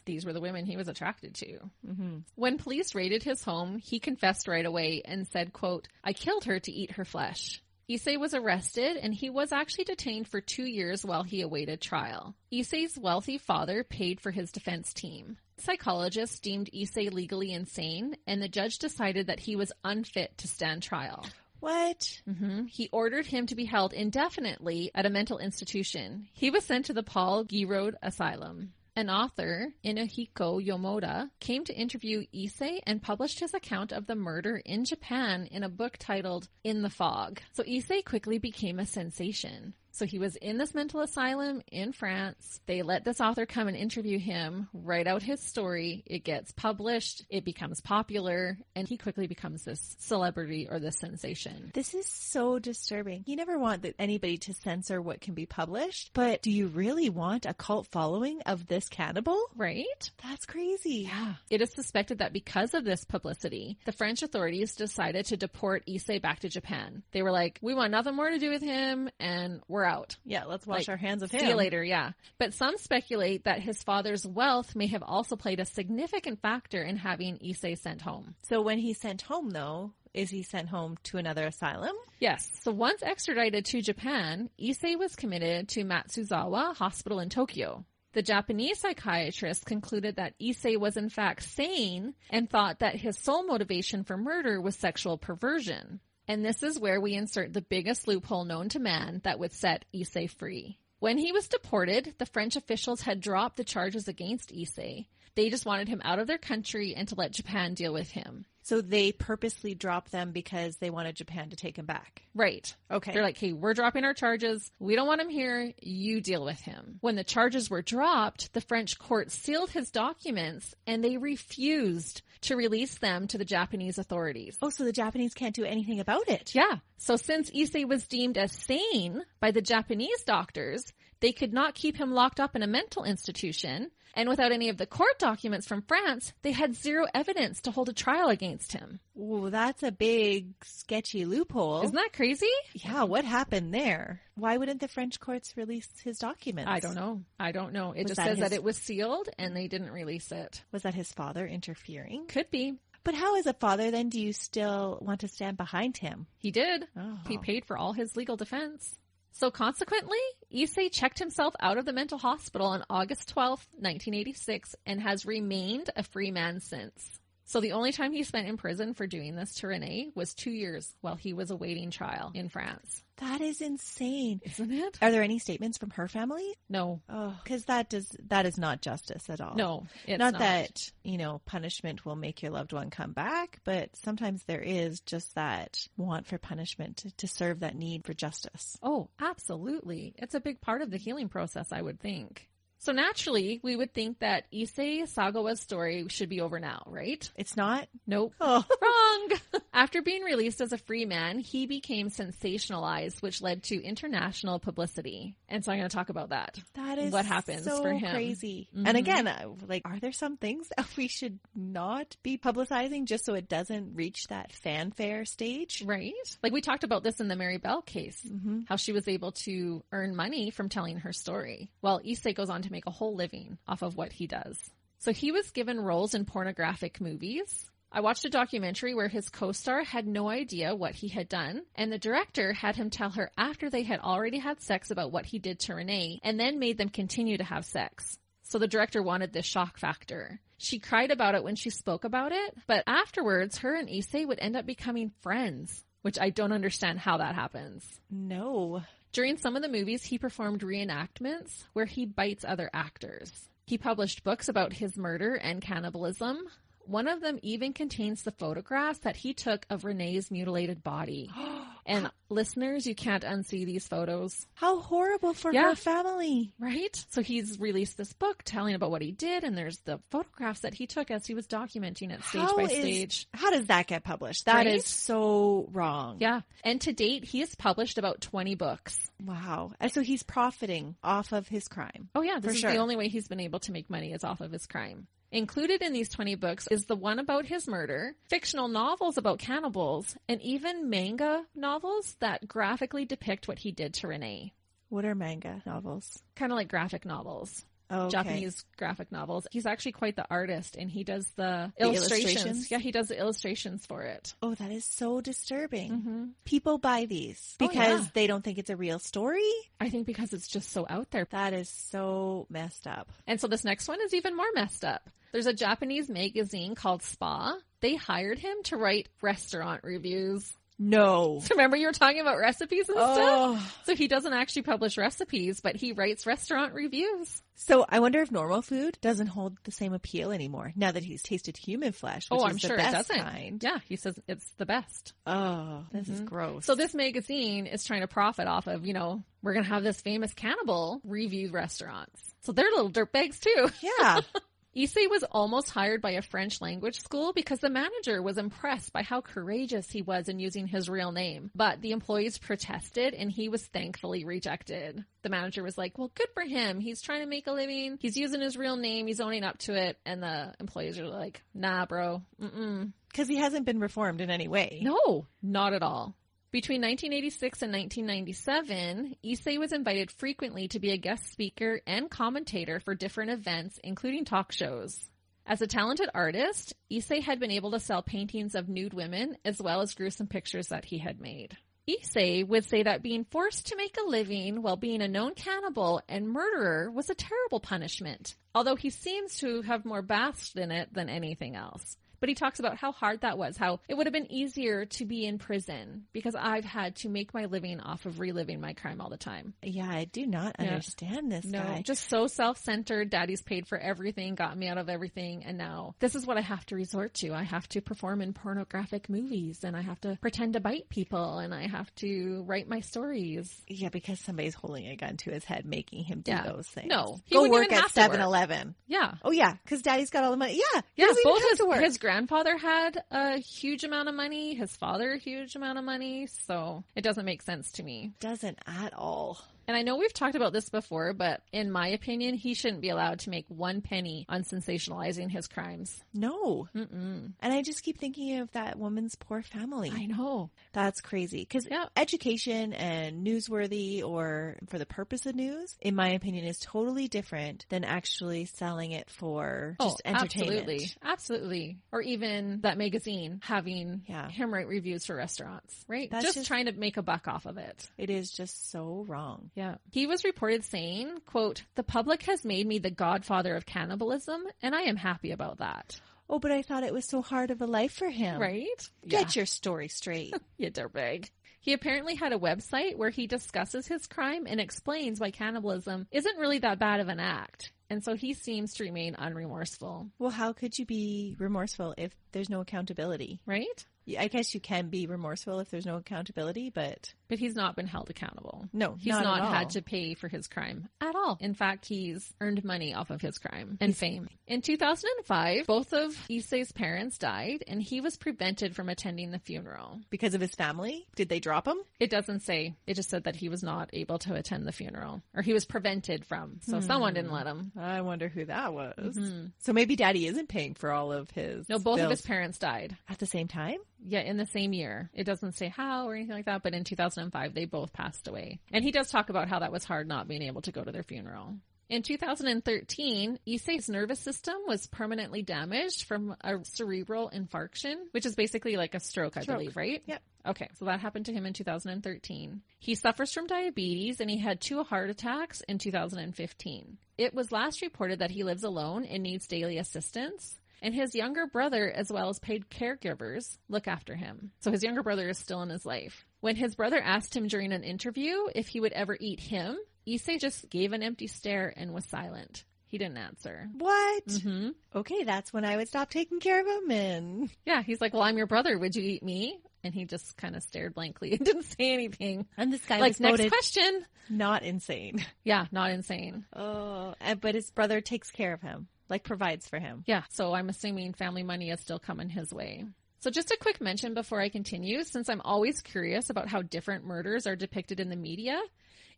these were the women he was attracted to. Mm-hmm. When police raided his home, he confessed right away and said, quote, I killed her to eat her flesh. Issei was arrested, and he was actually detained for 2 years while he awaited trial. Issei's wealthy father paid for his defense team. Psychologists deemed Issei legally insane, and the judge decided that he was unfit to stand trial. What? Mm-hmm. He ordered him to be held indefinitely at a mental institution. He was sent to the Paul Giraud Asylum. An author, Inuhiko Yomoda, came to interview Issei and published his account of the murder in Japan in a book titled In the Fog. So Issei quickly became a sensation. So he was in this mental asylum in France. They let this author come and interview him, write out his story. It gets published. It becomes popular. And he quickly becomes this celebrity or this sensation. This is so disturbing. You never want anybody to censor what can be published. But do you really want a cult following of this cannibal? Right? That's crazy. Yeah. It is suspected that because of this publicity, the French authorities decided to deport Issei back to Japan. They were like, we want nothing more to do with him, and we're out. Yeah, let's wash our hands of him. See you later, yeah. But some speculate that his father's wealth may have also played a significant factor in having Issei sent home. So when he's sent home, though, is he sent home to another asylum? Yes. So once extradited to Japan, Issei was committed to Matsuzawa Hospital in Tokyo. The Japanese psychiatrist concluded that Issei was in fact sane and thought that his sole motivation for murder was sexual perversion. And this is where we insert the biggest loophole known to man that would set Issei free. When he was deported, the French officials had dropped the charges against Issei. They just wanted him out of their country and to let Japan deal with him. So they purposely dropped them because they wanted Japan to take him back. Right. Okay. They're like, hey, we're dropping our charges. We don't want him here. You deal with him. When the charges were dropped, the French court sealed his documents and they refused to release them to the Japanese authorities. Oh, so the Japanese can't do anything about it? Yeah. So since Issei was deemed as sane by the Japanese doctors, they could not keep him locked up in a mental institution. And without any of the court documents from France, they had zero evidence to hold a trial against him. Ooh, that's a big, sketchy loophole. Isn't that crazy? Yeah, what happened there? Why wouldn't the French courts release his documents? I don't know. It just says that it was sealed and they didn't release it. Was that his father interfering? Could be. But how, as a father, then, do you still want to stand behind him? He did. Oh. He paid for all his legal defense. So consequently, Issei checked himself out of the mental hospital on August 12th, 1986, and has remained a free man since. So the only time he spent in prison for doing this to Renee was 2 years while he was awaiting trial in France. That is insane. Isn't it? Are there any statements from her family? No. Oh, because that is not justice at all. No, it's not. That, punishment will make your loved one come back, but sometimes there is just that want for punishment to serve that need for justice. Oh, absolutely. It's a big part of the healing process, I would think. So naturally, we would think that Issei Sagawa's story should be over now, right? It's not? Nope. Oh. Wrong! After being released as a free man, he became sensationalized, which led to international publicity. And so I'm going to talk about that. That is what happens so for him. Crazy. And again, like, are there some things that we should not be publicizing just so it doesn't reach that fanfare stage? Right. Like we talked about this in the Mary Bell case, how she was able to earn money from telling her story. Well, Issei goes on to make a whole living off of what he does. So he was given roles in pornographic movies. I watched a documentary where his co-star had no idea what he had done, and the director had him tell her after they had already had sex about what he did to Renee, and then made them continue to have sex. So the director wanted this shock factor. She cried about it when she spoke about it, but afterwards, her and Issei would end up becoming friends, which I don't understand how that happens. No. During some of the movies, he performed reenactments where he bites other actors. He published books about his murder and cannibalism. One of them even contains the photographs that he took of Renee's mutilated body. And listeners, you can't unsee these photos. How horrible for her family. Right? So he's released this book telling about what he did, and there's the photographs that he took as he was documenting it stage by stage. How does that get published? That is so wrong. Yeah. And to date, he has published about 20 books. Wow. And so he's profiting off of his crime. Oh, yeah. This is the only way he's been able to make money is off of his crime. Included in these 20 books is the one about his murder, fictional novels about cannibals, and even manga novels that graphically depict what he did to Renee. What are manga novels? Kind of like graphic novels. Oh, okay. Japanese graphic novels. He's actually quite the artist, and he does the illustrations. Yeah, he does the illustrations for it. Oh, that is so disturbing. People buy these because they don't think it's a real story? I think because it's just so out there. That is so messed up. And so this next one is even more messed up. There's a Japanese magazine called Spa. They hired him to write restaurant reviews. No. So remember you were talking about recipes and stuff? So he doesn't actually publish recipes, but he writes restaurant reviews. So I wonder if normal food doesn't hold the same appeal anymore now that he's tasted human flesh, which I'm is sure the best it doesn't. kind. Yeah, he says it's the best. Oh, this is gross. So this magazine is trying to profit off of, we're going to have this famous cannibal review restaurants. So they're little dirtbags too. Yeah. Issei was almost hired by a French language school because the manager was impressed by how courageous he was in using his real name. But the employees protested and he was thankfully rejected. The manager was like, well, good for him. He's trying to make a living. He's using his real name. He's owning up to it. And the employees are like, nah, bro. Because he hasn't been reformed in any way. No, not at all. Between 1986 and 1997, Issei was invited frequently to be a guest speaker and commentator for different events, including talk shows. As a talented artist, Issei had been able to sell paintings of nude women as well as gruesome pictures that he had made. Issei would say that being forced to make a living while being a known cannibal and murderer was a terrible punishment, although he seems to have more basked in it than anything else. But he talks about how hard that was, how it would have been easier to be in prison because I've had to make my living off of reliving my crime all the time. Yeah, I do not understand this guy. Just so self-centered. Daddy's paid for everything, got me out of everything. And now this is what I have to resort to. I have to perform in pornographic movies and I have to pretend to bite people and I have to write my stories. Yeah, because somebody's holding a gun to his head making him do those things. No. Go work at 7-Eleven. Yeah. Oh, yeah, because Daddy's got all the money. Yeah. Both his grandfather had a huge amount of money, his father a huge amount of money, so it doesn't make sense to me. Doesn't at all. And I know we've talked about this before, but in my opinion, he shouldn't be allowed to make one penny on sensationalizing his crimes. No. And I just keep thinking of that woman's poor family. I know. That's crazy. Because education and newsworthy or for the purpose of news, in my opinion, is totally different than actually selling it for just entertainment. Absolutely. Or even that magazine having him write reviews for restaurants, right? That's just trying to make a buck off of it. It is just so wrong. Yeah. He was reported saying, quote, "The public has made me the godfather of cannibalism, and I am happy about that." Oh, but I thought it was so hard of a life for him. Right? Get your story straight. You dirtbag. He apparently had a website where he discusses his crime and explains why cannibalism isn't really that bad of an act. And so he seems to remain unremorseful. Well, how could you be remorseful if there's no accountability? Right? I guess you can be remorseful if there's no accountability, but But he's not been held accountable. No, he's not not at all. had to pay for his crime at all. In fact, he's earned money off of his crime and fame. In 2005, both of Issei's parents died, and he was prevented from attending the funeral. Because of his family? Did they drop him? It doesn't say. It just said that he was not able to attend the funeral, or he was prevented from. So someone didn't let him. I wonder who that was. So maybe Daddy isn't paying for all of his No, both of bills his parents died. at the same time? Yeah, in the same year. It doesn't say how or anything like that, but in 2005, they both passed away. And he does talk about how that was hard not being able to go to their funeral. In 2013, Issei's nervous system was permanently damaged from a cerebral infarction, which is basically like a stroke, I believe, right? Yep. Okay, so that happened to him in 2013. He suffers from diabetes, and he had 2 heart attacks in 2015. It was last reported that he lives alone and needs daily assistance. And his younger brother, as well as paid caregivers, look after him. So his younger brother is still in his life. When his brother asked him during an interview if he would ever eat him, Issei just gave an empty stare and was silent. He didn't answer. What? Okay, that's when I would stop taking care of him. And Yeah, he's like, well, I'm your brother. Would you eat me? And he just kind of stared blankly and didn't say anything. And this guy like, was next voted question. not insane. Yeah, not insane. Oh, but his brother takes care of him, like provides for him. Yeah, so I'm assuming family money is still coming his way. So just a quick mention before I continue, since I'm always curious about how different murders are depicted in the media.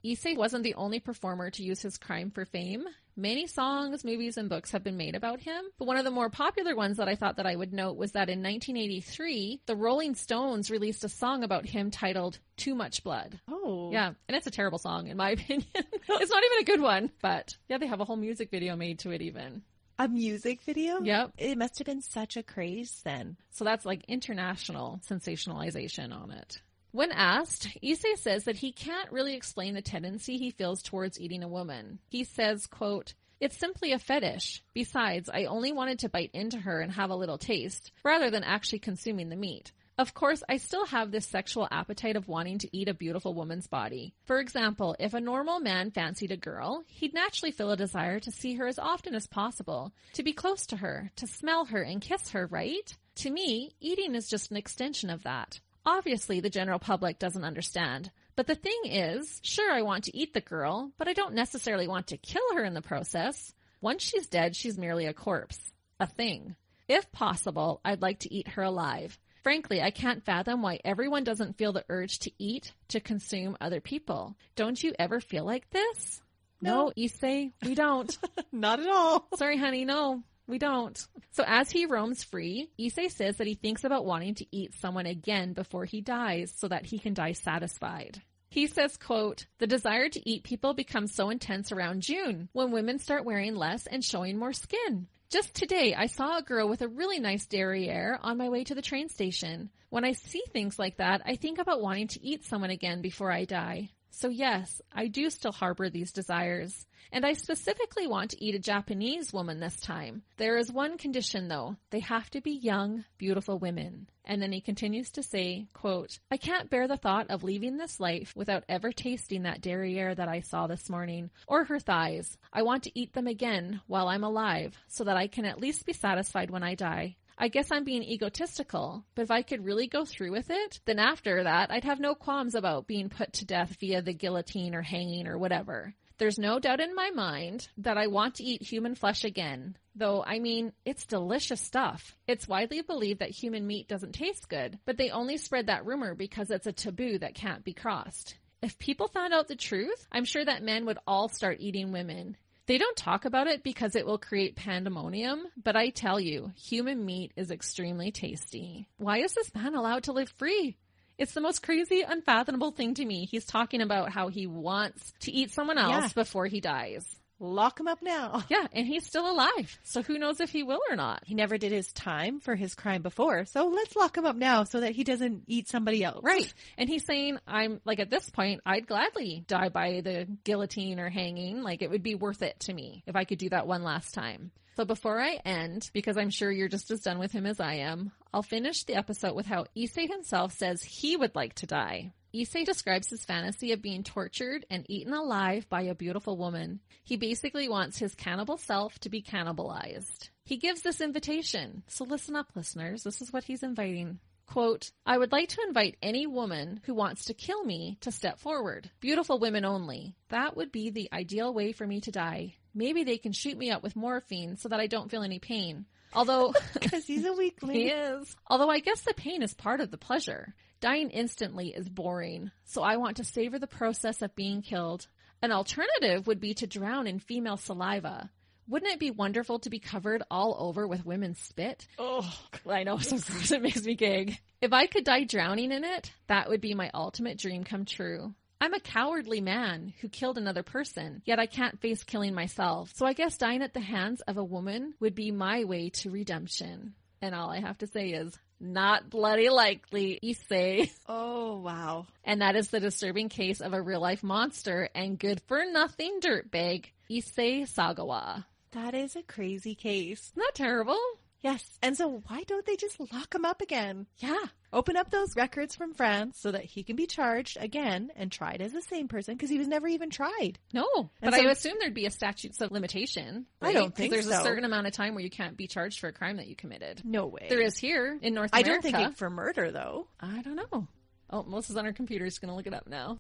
Issei wasn't the only performer to use his crime for fame. Many songs, movies, and books have been made about him, but one of the more popular ones that I thought that I would note was that in 1983, the Rolling Stones released a song about him titled Too Much Blood. Oh. Yeah, and it's a terrible song in my opinion. It's not even a good one, but yeah, they have a whole music video made to it even. A music video? Yep. It must have been such a craze then. So that's like international sensationalization on it. When asked, Issei says that he can't really explain the tendency he feels towards eating a woman. He says, quote, "It's simply a fetish. Besides, I only wanted to bite into her and have a little taste, rather than actually consuming the meat. Of course, I still have this sexual appetite of wanting to eat a beautiful woman's body. For example, if a normal man fancied a girl, he'd naturally feel a desire to see her as often as possible, to be close to her, to smell her and kiss her, right? To me, eating is just an extension of that. Obviously, the general public doesn't understand. But the thing is, sure, I want to eat the girl, but I don't necessarily want to kill her in the process. Once she's dead, she's merely a corpse. A thing. If possible, I'd like to eat her alive. Frankly, I can't fathom why everyone doesn't feel the urge to eat, to consume other people. Don't you ever feel like this?" No, Issei, we don't. Not at all. Sorry, honey, no. We don't. So as he roams free, Issei says that he thinks about wanting to eat someone again before he dies so that he can die satisfied. He says, quote, "The desire to eat people becomes so intense around June, when women start wearing less and showing more skin. Just today, I saw a girl with a really nice derriere on my way to the train station. When I see things like that, I think about wanting to eat someone again before I die. So yes, I do still harbor these desires. And I specifically want to eat a Japanese woman this time. There is one condition, though. They have to be young, beautiful women." And then he continues to say, quote, "I can't bear the thought of leaving this life without ever tasting that derriere that I saw this morning, or her thighs. I want to eat them again while I'm alive, so that I can at least be satisfied when I die. I guess I'm being egotistical, but if I could really go through with it, then after that, I'd have no qualms about being put to death via the guillotine or hanging or whatever. There's no doubt in my mind that I want to eat human flesh again, though, I mean, it's delicious stuff. It's widely believed that human meat doesn't taste good, but they only spread that rumor because it's a taboo that can't be crossed. If people found out the truth, I'm sure that men would all start eating women. They don't talk about it because it will create pandemonium, but I tell you, human meat is extremely tasty. Why is this man allowed to live free? It's the most crazy, unfathomable thing to me. He's talking about how he wants to eat someone else before he dies. Lock him up now. Yeah, and he's still alive, so who knows if he will or not. He never did his time for his crime before, so let's lock him up now so that he doesn't eat somebody else. Right. And he's saying, I'm like, at this point, I'd gladly die by the guillotine or hanging. Like, it would be worth it to me if I could do that one last time. So before I end, because I'm sure you're just as done with him as I am, I'll finish the episode with how Issei himself says he would like to die. Issei describes his fantasy of being tortured and eaten alive by a beautiful woman. He basically wants his cannibal self to be cannibalized. He gives this invitation. So listen up, listeners. This is what he's inviting. Quote, I would like to invite any woman who wants to kill me to step forward. Beautiful women only. That would be the ideal way for me to die. Maybe they can shoot me up with morphine so that I don't feel any pain. Although, because he's a weakling. He is. Although I guess the pain is part of the pleasure. Dying instantly is boring, so I want to savor the process of being killed. An alternative would be to drown in female saliva. Wouldn't it be wonderful to be covered all over with women's spit? Oh, I know, so gross, it makes me gag. If I could die drowning in it, that would be my ultimate dream come true. I'm a cowardly man who killed another person, yet I can't face killing myself. So I guess dying at the hands of a woman would be my way to redemption. And all I have to say is, not bloody likely, Issei. Oh, wow. And that is the disturbing case of a real-life monster and good-for-nothing dirtbag, Issei Sagawa. That is a crazy case. Isn't that terrible? Yes. And so why don't they just lock him up again? Yeah. Open up those records from France so that he can be charged again and tried as the same person because he was never even tried. No. But I assume there'd be a statute of limitation. Right? I don't think there's so. There's a certain amount of time where you can't be charged for a crime that you committed. No way. There is here in North America. I don't think it's for murder, though. I don't know. Oh, Melissa's on her computer. She's going to look it up now.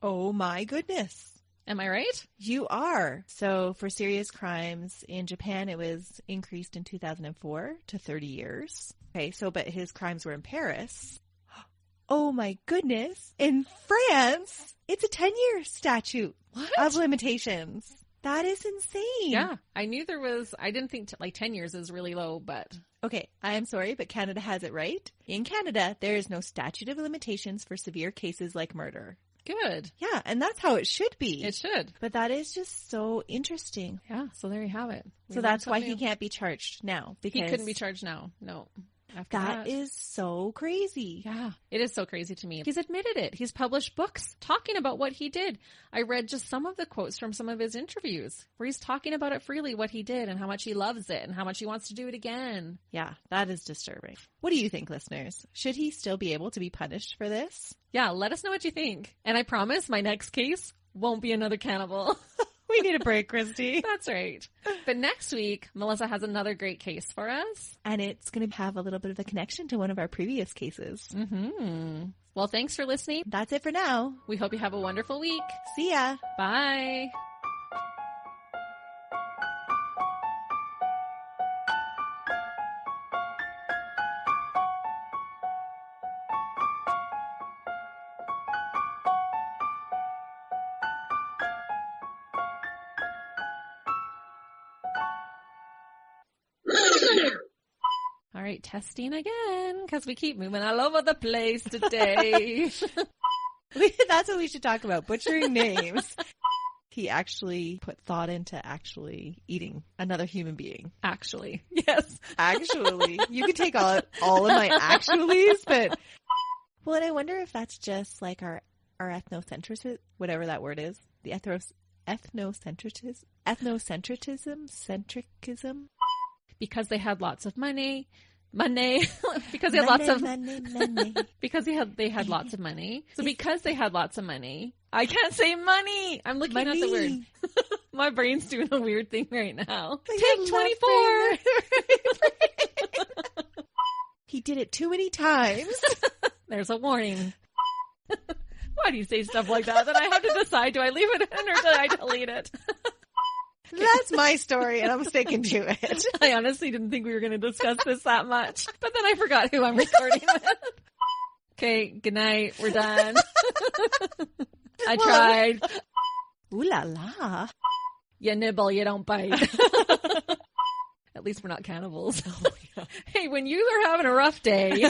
Oh, my goodness. Am I right? You are. So for serious crimes in Japan, it was increased in 2004 to 30 years. Okay, so but his crimes were in Paris. Oh my goodness. In France, it's a 10-year statute of limitations. That is insane. Yeah, I knew there was, I didn't think like 10 years is really low, but. Okay, I am sorry, but Canada has it right. In Canada, there is no statute of limitations for severe cases like murder. Good. Yeah, and that's how it should be. It should. But that is just so interesting. Yeah, so there you have it. So that's why he can't be charged now. Because he couldn't be charged now. No. After that is so crazy. Yeah, it is so crazy to me. He's admitted it. He's published books talking about what he did. I read just some of the quotes from some of his interviews where he's talking about it freely, what he did and how much he loves it and how much he wants to do it again. Yeah, that is disturbing. What do you think, listeners? Should he still be able to be punished for this? Yeah, let us know what you think. And I promise my next case won't be another cannibal. We need a break, Christy. That's right. But next week, Melissa has another great case for us. And it's going to have a little bit of a connection to one of our previous cases. Mm-hmm. Well, thanks for listening. That's it for now. We hope you have a wonderful week. See ya. Bye. All right, testing again, because we keep moving all over the place today. That's what we should talk about, butchering names. He actually put thought into actually eating another human being. Actually, yes. Actually. You could take all of my actuallys, but... Well, and I wonder if that's just like our ethnocentrism, whatever that word is. The centricism? Because they had lots of money. Because they had lots of money. Because they had lots of money. So because they had lots of money, I can't say money. I'm looking at the word. My brain's doing a weird thing right now. Take 24. He did it too many times. There's a warning. Why do you say stuff like that? Then I have to decide, do I leave it in or do I delete it? That's my story, and I'm sticking to it. I honestly didn't think we were going to discuss this that much, but then I forgot who I'm recording with. Okay, good night. We're done. I tried. Ooh la la. You nibble, you don't bite. At least we're not cannibals. Oh, yeah. Hey, when you are having a rough day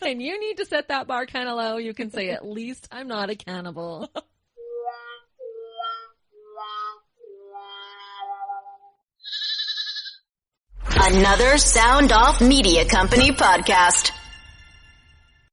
and you need to set that bar kind of low, you can say, at least I'm not a cannibal. Another Sound Off Media Company podcast.